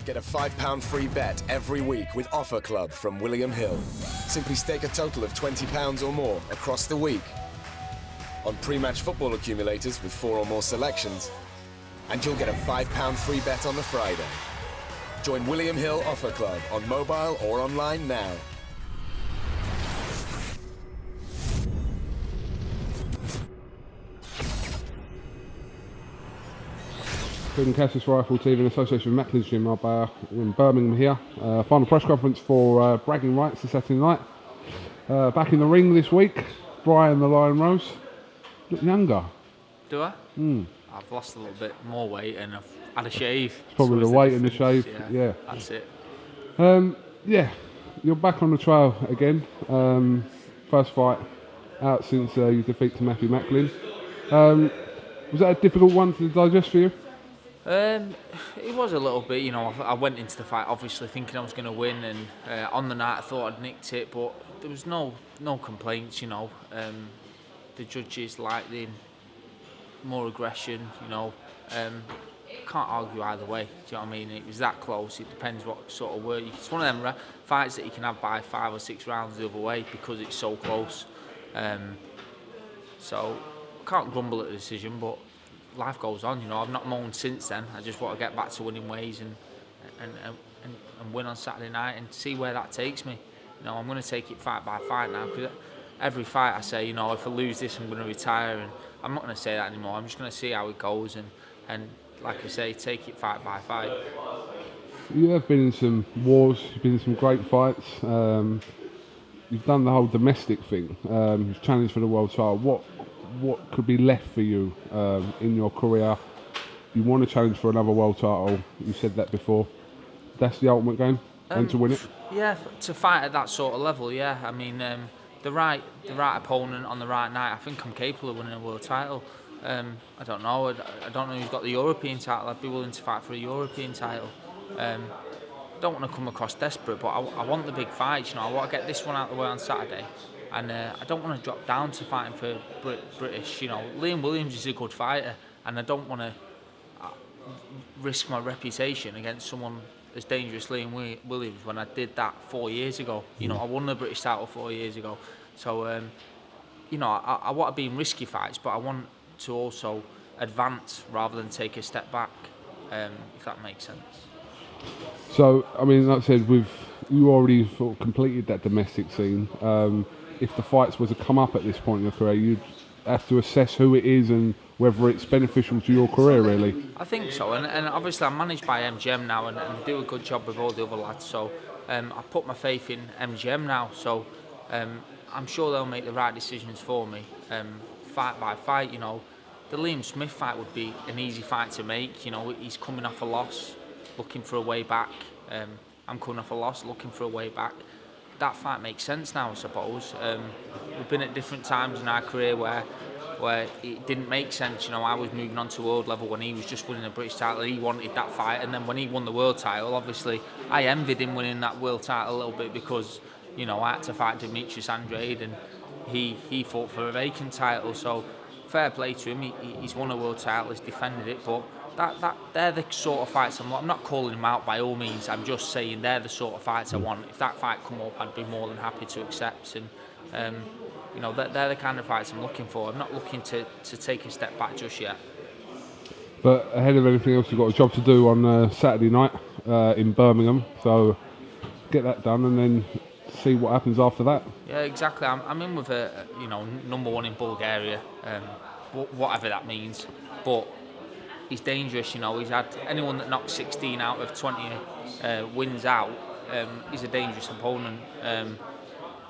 Get a £5 free bet every week with Offer Club from William Hill. Simply stake a total of £20 or more across the week on pre-match football accumulators with 4 or more selections, and you'll get a £5 free bet on the Friday. Join William Hill Offer Club on mobile or online now. KUGAN CASSIUS Rifle TV in association with Macklin's Gym in Birmingham here. Final press conference for bragging rights this Saturday night. Back in the ring this week, Brian the Lion Rose. Look younger. Do I? I've lost a little bit more weight and I've had a shave. It's probably the weight and the shave. Yeah. That's it. Yeah, you're back on the trail again. First fight out since your defeat to Matthew Macklin. Was that a difficult one to digest for you? It was a little bit, you know. I went into the fight obviously thinking I was going to win, and on the night I thought I'd nicked it, but there was no complaints, you know. The judges liked it, more aggression, you know. Can't argue either way, do you know what I mean? It was that close. It depends what sort of word. It's one of them fights that you can have by 5 or 6 rounds the other way because it's so close. So can't grumble at the decision, but life goes on, you know. I've not moaned since then. I just want to get back to winning ways and win on Saturday night and see where that takes me. You know, I'm going to take it fight by fight now, because every fight I say, you know, if I lose this, I'm going to retire, and I'm not going to say that anymore. I'm just going to see how it goes and like I say, take it fight by fight. You have been in some wars. You've been in some great fights. You've done the whole domestic thing. You've challenged for the world title. What could be left for you in your career? You want to challenge for another world title. You said that before. That's the ultimate game, and to win it. Yeah, to fight at that sort of level. Yeah, I mean, the right opponent on the right night. I think I'm capable of winning a world title. I don't know. I don't know who's got the European title. I'd be willing to fight for a European title. Don't want to come across desperate, but I want the big fights. You know, I want to get this one out of the way on Saturday. And I don't want to drop down to fighting for British. You know, Liam Williams is a good fighter, and I don't want to risk my reputation against someone as dangerous as Liam Williams when I did that 4 years ago. You know, I won the British title 4 years ago. So, you know, I want to be in risky fights, but I want to also advance rather than take a step back, if that makes sense. So, I mean, like I said, you already sort of completed that domestic scene. If the fights were to come up at this point in your career, you'd have to assess who it is and whether it's beneficial to your career, really. I think so, and obviously I'm managed by MGM now and do a good job with all the other lads, so I put my faith in MGM now, so I'm sure they'll make the right decisions for me, fight by fight. You know, the Liam Smith fight would be an easy fight to make. You know, he's coming off a loss, looking for a way back. I'm coming off a loss, looking for a way back. That fight makes sense now, I suppose. We've been at different times in our career where it didn't make sense. You know, I was moving on to world level when he was just winning a British title. He wanted that fight, and then when he won the world title, obviously I envied him winning that world title a little bit, because, you know, I had to fight Demetrius Andrade, and he fought for a vacant title. So fair play to him. He's won a world title, he's defended it, but they're the sort of fights I'm not calling him out by all means. I'm just saying they're the sort of fights I want. If that fight come up, I'd be more than happy to accept. And you know, they're the kind of fights I'm looking for. I'm not looking to take a step back just yet. But ahead of anything else, you've got a job to do on Saturday night in Birmingham. So get that done and then see what happens after that. Yeah, exactly. I'm in with a number one in Bulgaria, whatever that means. But he's dangerous, you know. He's had anyone that knocks 16 out of 20 wins out. He's a dangerous opponent.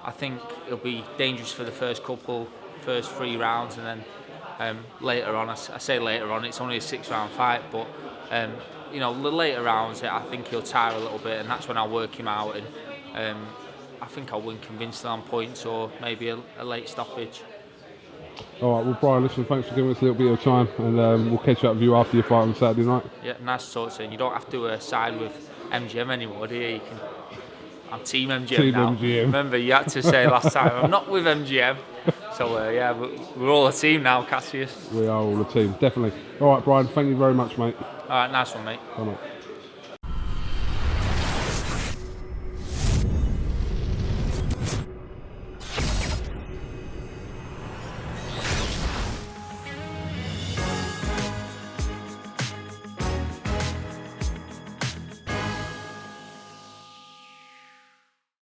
I think it'll be dangerous for the first 3 rounds, and then later on, I say later on, it's only a 6-round fight, but you know, the later rounds, I think he'll tire a little bit, and that's when I'll work him out, and I think I'll win convincingly on points or maybe a late stoppage. All right, well, Brian, listen, thanks for giving us a little bit of time, and we'll catch up with you after your fight on Saturday night. Yeah, nice to talk to you. You don't have to side with MGM anymore, do you? I'm Team MGM now. MGM. Remember, you had to say last time, I'm not with MGM. So, yeah, we're all a team now, Cassius. We are all a team, definitely. All right, Brian, thank you very much, mate. All right, nice one, mate. Bye, mate.